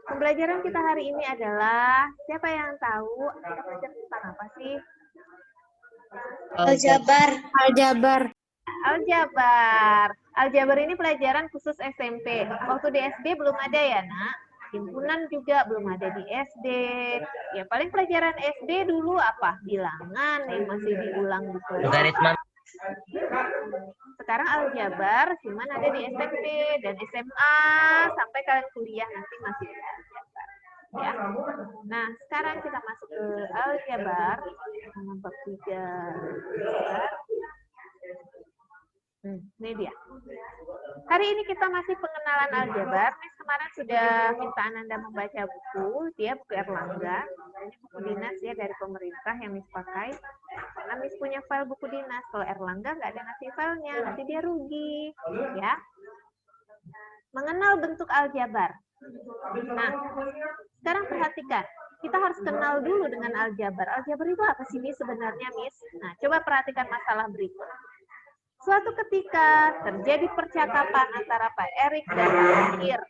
Pembelajaran kita hari ini adalah, siapa yang tahu kita belajar tentang apa sih? Aljabar. Aljabar. Aljabar. Aljabar ini pelajaran khusus SMP. Waktu di SD belum ada ya, Nak? Himpunan juga belum ada di SD. Ya paling pelajaran SD dulu apa? Bilangan yang masih diulang di kelas. Logaritma. Sekarang aljabar cuman ada di SMP dan SMA sampai kalian kuliah nanti masih ada aljabar. Ya. Nah, sekarang kita masuk ke aljabar bab 3. Ini dia. Hari ini kita masih pengenalan aljabar. Miss kemarin sudah minta Ananda membaca buku. Dia buku Erlangga. Ini buku dinas ya dari pemerintah yang Miss pakai. Karena Miss punya file buku dinas. Kalau Erlangga nggak ada ngasih filenya, nanti dia rugi. Ya. Mengenal bentuk aljabar. Nah, sekarang perhatikan. Kita harus kenal dulu dengan aljabar. Aljabar itu apa sih Miss sebenarnya, Miss? Nah, coba perhatikan masalah berikut. Suatu ketika terjadi percakapan antara Pak Erik dan Pak Tohir.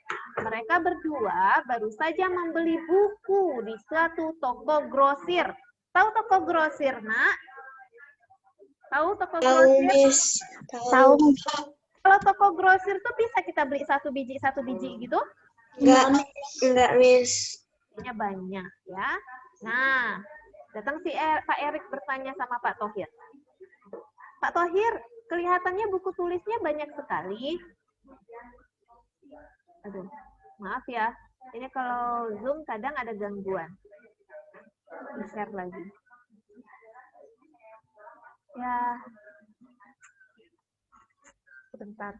Mereka berdua baru saja membeli buku di suatu toko grosir. Tahu toko grosir, Nak? Tahu toko grosir? Tahu. Kalau toko grosir tuh bisa kita beli satu biji gitu? Enggak, Miss. Belinya banyak, ya. Nah, datang si Pak Erik bertanya sama Pak Tohir. Pak Tohir, kelihatannya buku tulisnya banyak sekali. Aduh, maaf ya. Ini kalau Zoom kadang ada gangguan. Share lagi. Ya. Sebentar.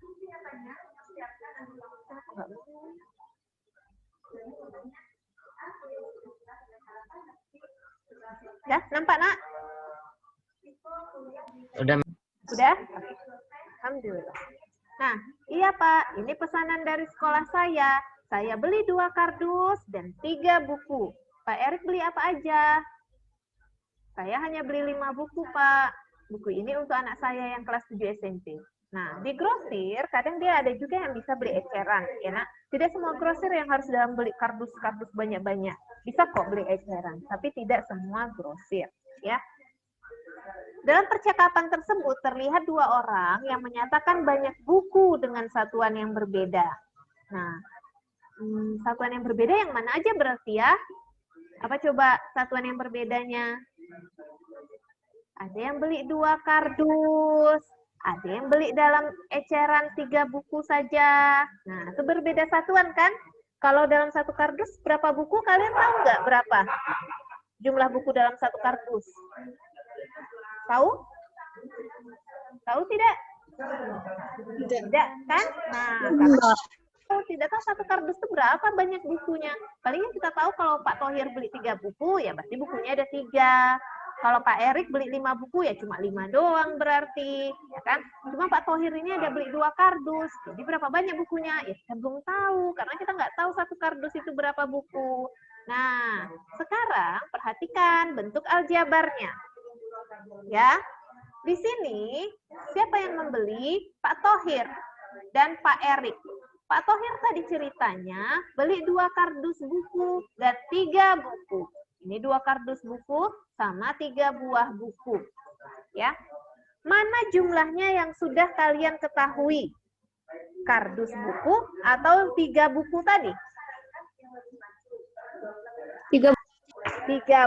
Ya, nampak, Nak? Udah? Alhamdulillah. Nah, iya Pak, ini pesanan dari sekolah saya. Saya beli 2 kardus dan 3 buku. Pak Erik beli apa aja? Saya hanya beli 5 buku, Pak. Buku ini untuk anak saya yang kelas 7 SMP. Nah, di grosir, kadang dia ada juga yang bisa beli eceran. Ya, Nak? Tidak semua grosir yang harus dalam beli kardus-kardus banyak-banyak. Bisa kok beli eceran, tapi tidak semua grosir. Ya. Dalam percakapan tersebut terlihat 2 orang yang menyatakan banyak buku dengan satuan yang berbeda. Nah, satuan yang berbeda yang mana aja berarti ya? Apa coba satuan yang berbedanya? Ada yang beli 2 kardus, ada yang beli dalam eceran 3 buku saja. Nah, itu berbeda satuan kan? Kalau dalam satu kardus berapa buku? Kalian tahu nggak berapa jumlah buku dalam satu kardus? Tahu? Tahu tidak? Tidak, kan? Nah, kalau tidak tahu satu kardus itu berapa banyak bukunya. Palingnya kita tahu kalau Pak Tohir beli 3 buku, ya berarti bukunya ada 3. Kalau Pak Erik beli 5 buku, ya cuma 5 doang berarti. Ya kan? Cuma Pak Tohir ini ada beli 2 kardus. Jadi berapa banyak bukunya? Ya kita belum tahu, karena kita nggak tahu satu kardus itu berapa buku. Nah, sekarang perhatikan bentuk aljabarnya. Ya, di sini siapa yang membeli? Pak Tohir dan Pak Erik. Pak Tohir tadi ceritanya beli 2 kardus buku dan 3 buku. Ini 2 kardus buku sama 3 buah buku. Ya, mana jumlahnya yang sudah kalian ketahui? Kardus buku atau 3 buku tadi? 3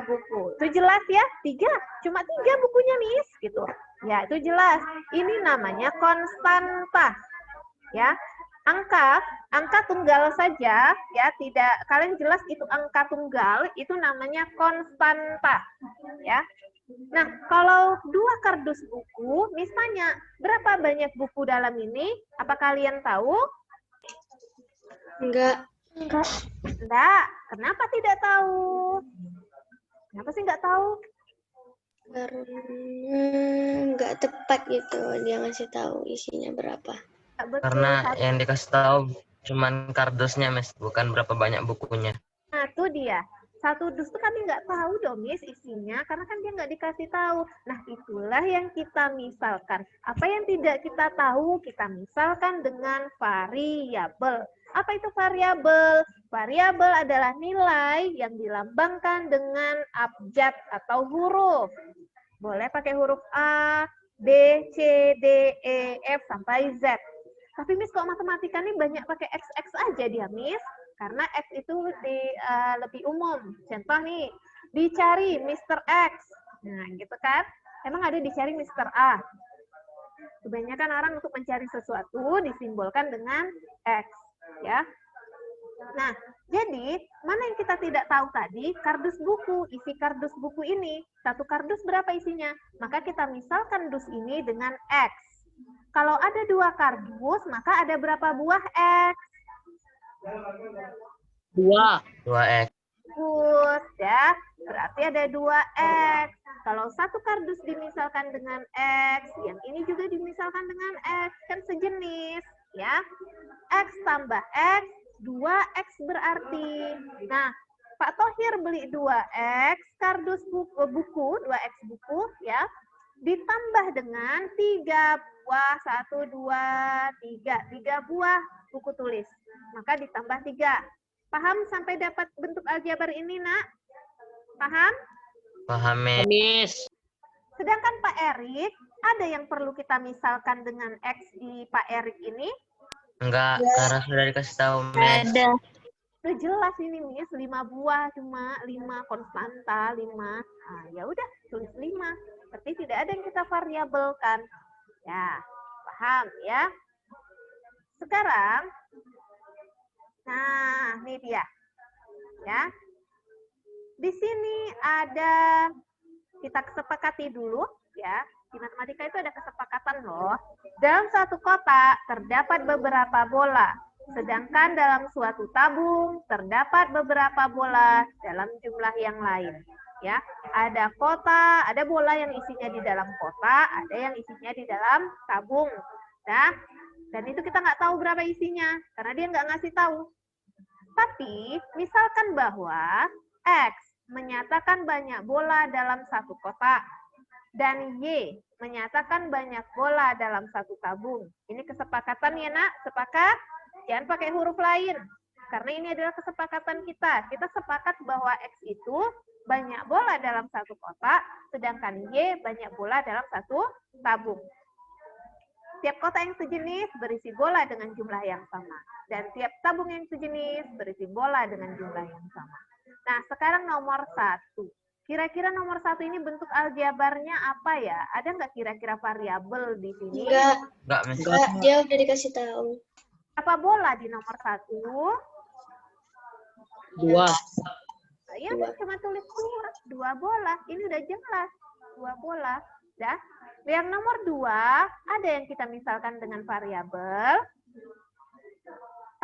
buku. Itu jelas ya? 3. Cuma 3 bukunya, Miss. Gitu. Ya, itu jelas. Ini namanya konstanta. Ya. Angka tunggal saja, ya, tidak, kalian jelas itu angka tunggal, itu namanya konstanta. Ya. Nah, kalau 2 kardus buku, misalnya, berapa banyak buku dalam ini? Apa kalian tahu? Enggak. Enggak. Kenapa tidak tahu? Kenapa sih nggak tahu? Karena nggak tepat gitu dia ngasih tahu isinya berapa. Betul, karena yang dikasih tahu cuman kardusnya, Mas, bukan berapa banyak bukunya. Nah, itu dia. Satu dus itu kami nggak tahu dong, Miss, isinya, karena kan dia nggak dikasih tahu. Nah, itulah yang kita misalkan. Apa yang tidak kita tahu, kita misalkan dengan variabel. Apa itu variabel? Variabel adalah nilai yang dilambangkan dengan abjad atau huruf. Boleh pakai huruf A, B, C, D, E, F, sampai Z. Tapi Miss kok matematika nih banyak pakai XX aja dia, Miss. Karena X itu lebih umum. Contoh nih, dicari Mr. X. Nah, gitu kan. Emang ada dicari Mr. A. Kebanyakan orang untuk mencari sesuatu disimbolkan dengan X. Ya. Nah, jadi mana yang kita tidak tahu tadi? Kardus buku, isi kardus buku ini. Satu kardus berapa isinya? Maka kita misalkan dus ini dengan X. Kalau ada 2 kardus, maka ada berapa buah X? 2 X. Bagus, ya. Berarti ada 2X. Kalau satu kardus dimisalkan dengan X, yang ini juga dimisalkan dengan X. Kan sejenis, ya. X tambah X, 2X berarti. Nah, Pak Thohir beli 2X, kardus buku 2X buku, ya. Ditambah dengan 3 buah, 1, 2, 3 buah buku tulis. Maka ditambah 3. Paham sampai dapat bentuk aljabar ini, Nak? Paham? Paham, Miss. Sedangkan Pak Erik, ada yang perlu kita misalkan dengan X di Pak Erik ini? Enggak, karena sudah dikasih tahu, Miss. Udah jelas ini, Miss, 5 buah, cuma 5 konstanta, 5. Nah, ya udah, tulis 5. Berarti tidak ada yang kita variabelkan. Ya, paham ya? Sekarang, nah, ini dia. Ya. Di sini ada, kita kesepakati dulu, ya. Di matematika itu ada kesepakatan loh. Dalam satu kotak terdapat beberapa bola. Sedangkan dalam suatu tabung terdapat beberapa bola dalam jumlah yang lain. Ya, ada kotak, ada bola yang isinya di dalam kotak, ada yang isinya di dalam tabung. Ya. Dan itu kita nggak tahu berapa isinya, karena dia nggak ngasih tahu. Tapi, misalkan bahwa X menyatakan banyak bola dalam satu kotak, dan Y menyatakan banyak bola dalam satu tabung. Ini kesepakatan ya, Nak? Sepakat? Jangan pakai huruf lain. Karena ini adalah kesepakatan kita. Kita sepakat bahwa X itu banyak bola dalam satu kotak, sedangkan Y banyak bola dalam satu tabung. Tiap kotak yang sejenis berisi bola dengan jumlah yang sama. Dan tiap tabung yang sejenis berisi bola dengan jumlah yang sama. Nah, sekarang nomor 1. Kira-kira nomor 1 ini bentuk aljabarnya apa ya? Ada nggak kira-kira variabel di sini? Enggak, dia udah dikasih tahu. Apa bola di nomor 1? 2. Ya, cuma tulis 2 bola. Ini udah jelas. 2 bola. Dah. Yang nomor 2, ada yang kita misalkan dengan variabel.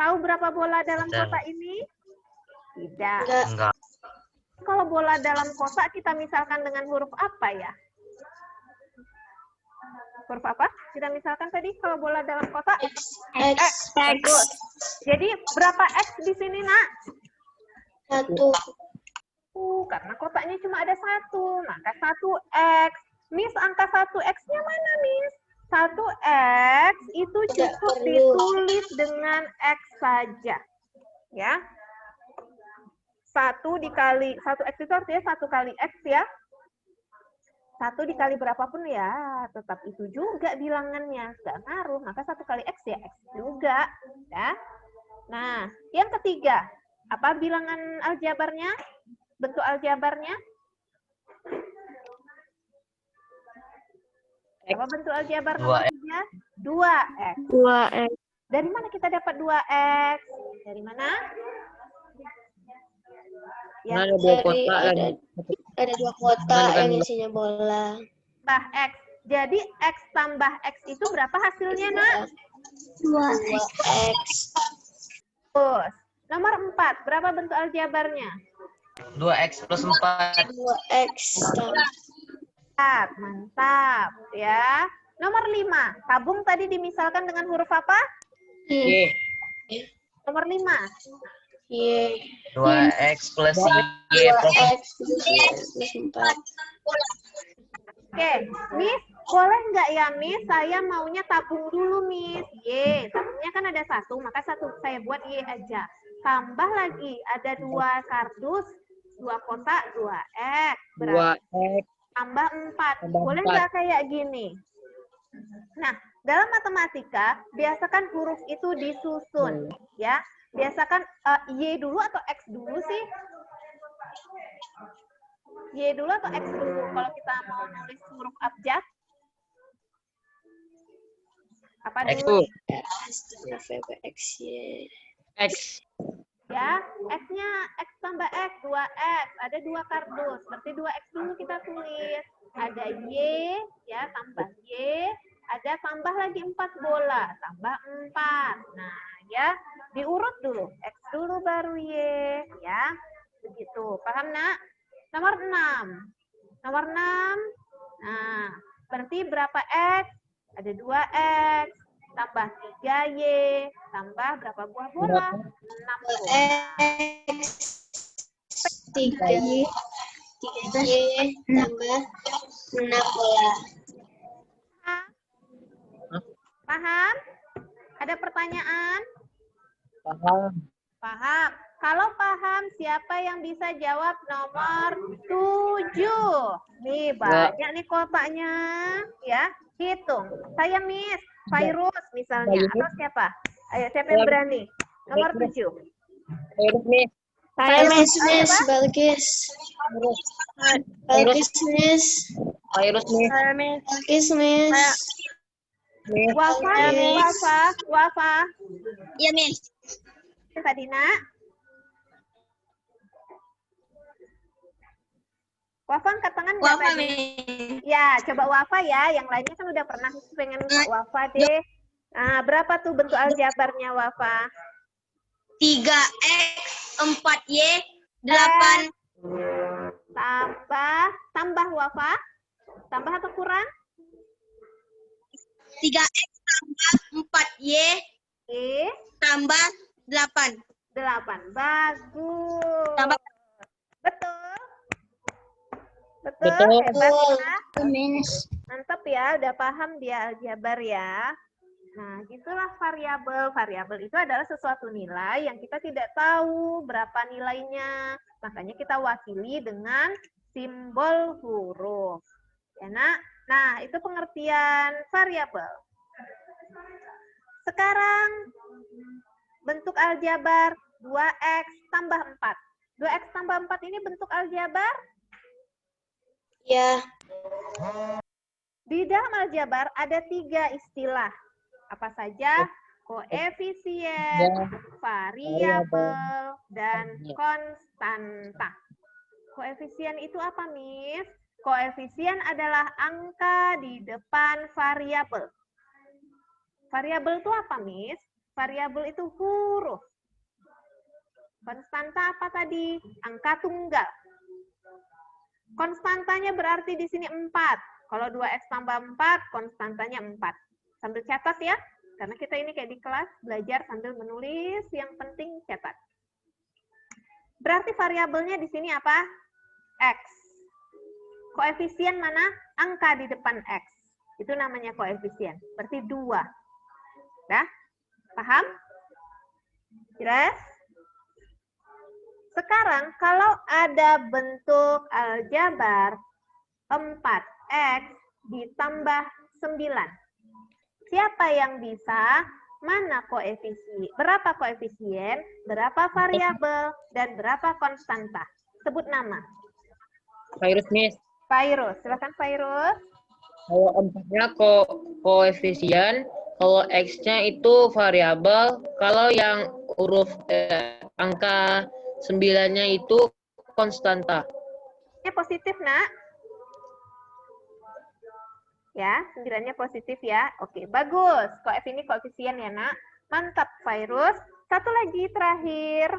Tahu berapa bola dalam kotak ini? Tidak. Enggak. Kalau bola dalam kotak kita misalkan dengan huruf apa ya? Huruf apa? Kita misalkan tadi kalau bola dalam kotak X. Bagus. Jadi berapa X di sini, Nak? 1. Karena kotaknya cuma ada 1, maka 1X. Miss, angka 1X-nya mana, Miss? 1X itu cukup ditulis dengan X saja. Ya. 1 dikali 1X itu artinya 1 kali X ya. 1 dikali berapapun ya, tetap itu juga bilangannya. Nggak ngaruh, maka 1 kali X ya X juga. Ya. Nah, yang ketiga, apa bilangan aljabarnya? Bentuk aljabarnya? Apa bentuk aljabar nomor 3? 2X. 2X. Dari mana kita dapat 2X? Dari mana? Ya, Ada 2 kotak lagi. Ada 2 kotak yang isinya bola. tambah X. Jadi X tambah X itu berapa hasilnya, Nak? 2X. Terus, nomor 4, berapa bentuk aljabarnya? 2X plus 4. 2X. Mantap, ya. Nomor 5, tabung tadi dimisalkan dengan huruf apa? Y. Nomor 5. Y. 2X plus Y plus 2X plus 4. Oke, Miss, Boleh nggak ya, Miss? Saya maunya tabung dulu, Miss. Y, tabungnya kan ada 1, maka 1 saya buat Y aja. Tambah lagi, ada 2 kardus, 2 kotak, 2 X. Berarti 2X tambah 4. tambah Boleh 4. nggak kayak gini? Nah, dalam matematika, biasakan huruf itu disusun. Ya, biasakan Y dulu atau X dulu sih? Y dulu atau X dulu kalau kita mau nulis huruf abjad? Apa X dulu? X, Y. X. Ya, X-nya X tambah X, 2X. Ada 2 kardus. Berarti 2X dulu kita tulis. Ada Y, ya, tambah Y. Ada tambah lagi 4 bola, tambah 4. Nah, ya, diurut dulu. X dulu baru Y, ya. Begitu. Paham, Nak? Nomor 6. Nomor 6. Nah, berarti berapa X? Ada 2X. Tambah 3Y. Tambah berapa buah bola? 6 bola. X 3Y tambah 6 bola. Paham? Ada pertanyaan? Paham. Paham. Kalau paham, siapa yang bisa jawab nomor 7? Nih, banyak nih kotaknya. Ya, hitung. Saya Miss, Fairuz misalnya. Atau siapa? Ayo, siapa yang berani? Nomor 7. Virus Miss. Saya Miss, Apa? Balkis. Virus. Balkis, Miss. Virus Miss. Balkis, Miss. Miss. Wafa, Miss. Wafa. Iya, Miss. Kak Dina. Wafa angkat tangan nggak Wafa, tadi? Miss. Ya, coba Wafa ya. Yang lainnya kan udah pernah, pengen Kak Wafa deh. Nah, berapa tuh bentuk aljabarnya Wafa? 3X 4Y 8. Tambah Wafa? Tambah atau kurang? 3X tambah 4Y Oke, tambah 8. 8. Bagus. Tambah. Betul? Betul? Betul. Hebat ya. Miss. Mantap ya, udah paham dia aljabar ya. Nah, gitulah variabel. Variabel itu adalah sesuatu nilai yang kita tidak tahu berapa nilainya. Makanya kita wakili dengan simbol huruf. Ya, Nak? Nah, itu pengertian variabel. Sekarang bentuk aljabar 2X tambah 4. 2X tambah 4 ini bentuk aljabar? Ya. Di dalam aljabar ada 3 istilah. Apa saja? Koefisien, variabel, dan konstanta. Koefisien itu apa, Miss? Koefisien adalah angka di depan variabel. Variabel itu apa, Miss? Variabel itu huruf. Konstanta apa tadi? Angka tunggal. Konstantanya berarti di sini 4. Kalau 2X tambah 4, konstantanya 4. Sambil catat ya, karena kita ini kayak di kelas, belajar sambil menulis, yang penting catat. Berarti variabelnya di sini apa? X. Koefisien mana? Angka di depan X. Itu namanya koefisien. Berarti 2. Dah? Paham? Jelas? Sekarang kalau ada bentuk aljabar 4X ditambah 9. Siapa yang bisa? Mana koefisien? Berapa koefisien? Berapa variabel? Dan berapa konstanta? Sebut nama. Virus Miss. Fairuz. Silakan Fairuz. Kalau 4-nya koefisien, kalau X-nya itu variabel, kalau yang huruf angka 9-nya itu konstanta. Ini positif, Nak. Ya, 9-nya positif ya. Oke, bagus. Ini koefisien ya, Nak. Mantap, Fairuz. Satu lagi terakhir.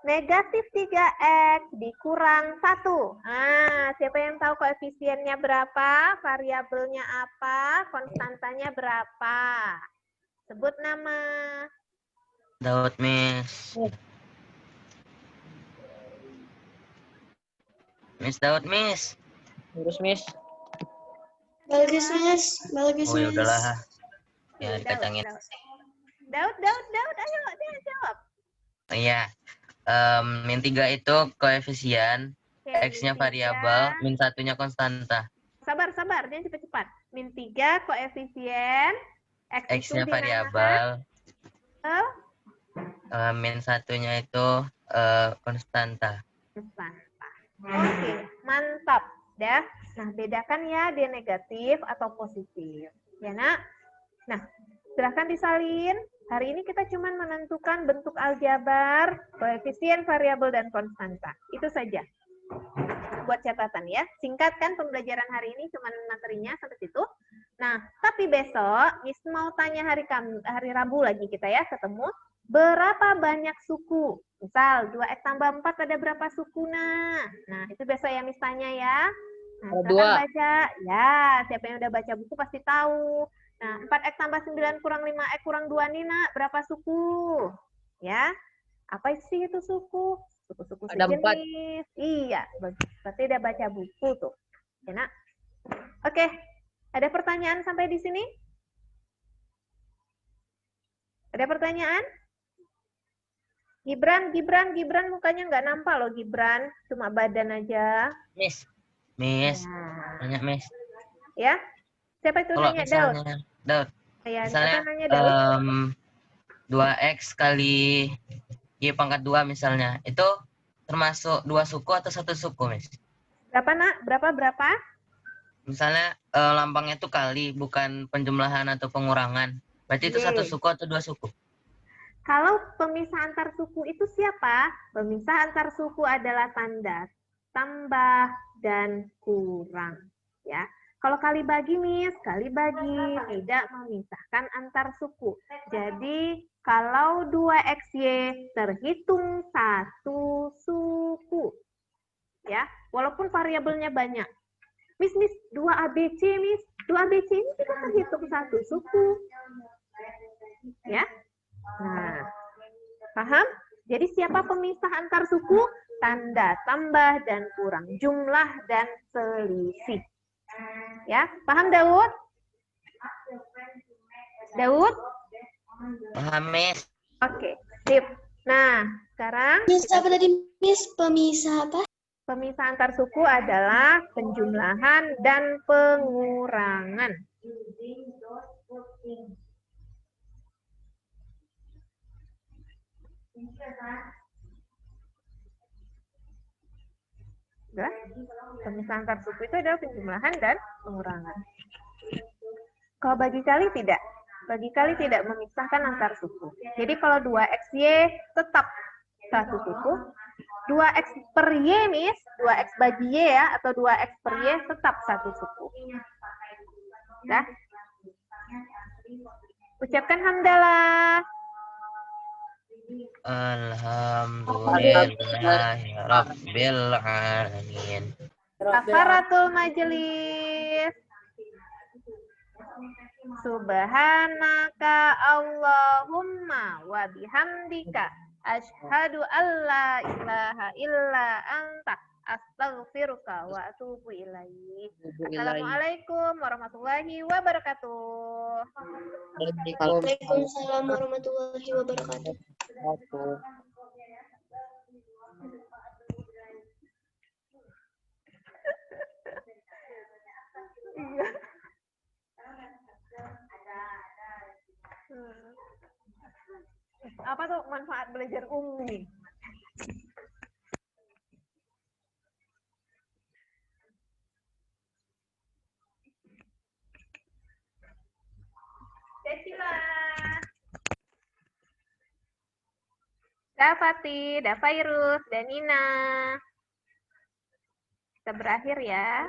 Negatif 3X dikurang 1. Nah, siapa yang tahu koefisiennya berapa? Variabelnya apa? Konstantanya berapa? Sebut nama. Daud, Miss. Miss Daud, Miss. Virus Miss. Bagus, Miss. Bagus, Oh ya udahlah. Ya Daud, dikacangin. Daud, ayo dia jawab. Iya. Min 3 itu koefisien, Oke, X-nya min 3. variabel, min 1-nya konstanta. Sabar, jangan cepat-cepat. Min 3 koefisien, X itu X-nya dinamakan variabel, min 1-nya itu konstanta. konstanta. Oke, mantap. Dah. Nah, bedakan ya dia negatif atau positif. Ya, Nak? Nah, silahkan disalin. Hari ini kita cuma menentukan bentuk aljabar, koefisien, variabel, dan konstanta. Itu saja. Buat catatan ya. Singkat kan pembelajaran hari ini cuma materinya sampai situ. Nah, tapi besok Miss mau tanya hari Rabu lagi kita ya ketemu. Berapa banyak suku? Misal 2X tambah 4 ada berapa suku? Nah, itu besok yang Miss tanya ya. Nah, Ada silakan 2. baca. Ya, siapa yang udah baca buku pasti tahu. Nah, 4X tambah 9 kurang 5X kurang 2 nih, Nak. Berapa suku? Ya. Apa sih itu suku? Suku-suku Ada 4. sejenis. Iya, bagus. Berarti udah baca buku tuh. Ya, Nak? Oke. Ada pertanyaan sampai di sini? Ada pertanyaan? Gibran mukanya nggak nampak loh, Gibran. Cuma badan aja. Miss, Ya. nanya Miss. Ya? Siapa itu Kalau nanya? Daud. misalnya, Daud, Ya, misalnya siapa nanya Daud? 2X kali Y pangkat 2 misalnya, itu termasuk 2 suku atau 1 suku, Miss? Berapa, Nak? Berapa? Misalnya lambangnya itu kali, bukan penjumlahan atau pengurangan. Berarti itu 1 Ye. suku atau 2 suku? Kalau pemisah antar suku itu siapa? Pemisah antar suku adalah tanda tambah dan kurang. Ya. Kalau kali bagi, Miss, kali bagi tidak memisahkan antar suku. Jadi, kalau 2XY terhitung 1 suku. Ya, walaupun variabelnya banyak. Miss, 2ABC, Miss. 2ABC ini kita terhitung 1 suku. Ya. Nah, paham? Jadi siapa pemisah antar suku? Tanda tambah dan kurang, jumlah dan selisih. Ya, paham Daud? Daud? Paham, Miss. Oke, sip. Nah, sekarang Miss apa tadi, Miss? Pemisah apa? pemisah antar suku adalah penjumlahan dan pengurangan. Ya, pemisah antar suku itu adalah penjumlahan dan pengurangan. Kalau bagi kali tidak. Bagi kali tidak memisahkan antar suku. Jadi kalau 2XY tetap 1 suku. 2X per Y, Miss. 2X bagi Y ya. Atau 2X per Y tetap 1 suku. Ya. Ucapkan hamdalah. Alhamdulillahirabbil alamin. Kafaratul majelis. Subhanaka Allahumma wa bihamdika asyhadu alla ilaha illa anta astaghfiruka wa atubu ilaik. Assalamualaikum warahmatullahi wabarakatuh. Waalaikumsalam warahmatullahi wabarakatuh. Iya. Apa tuh manfaat belajar umum? Cecila. Dafati, Dafairus, dan Nina. Kita berakhir ya.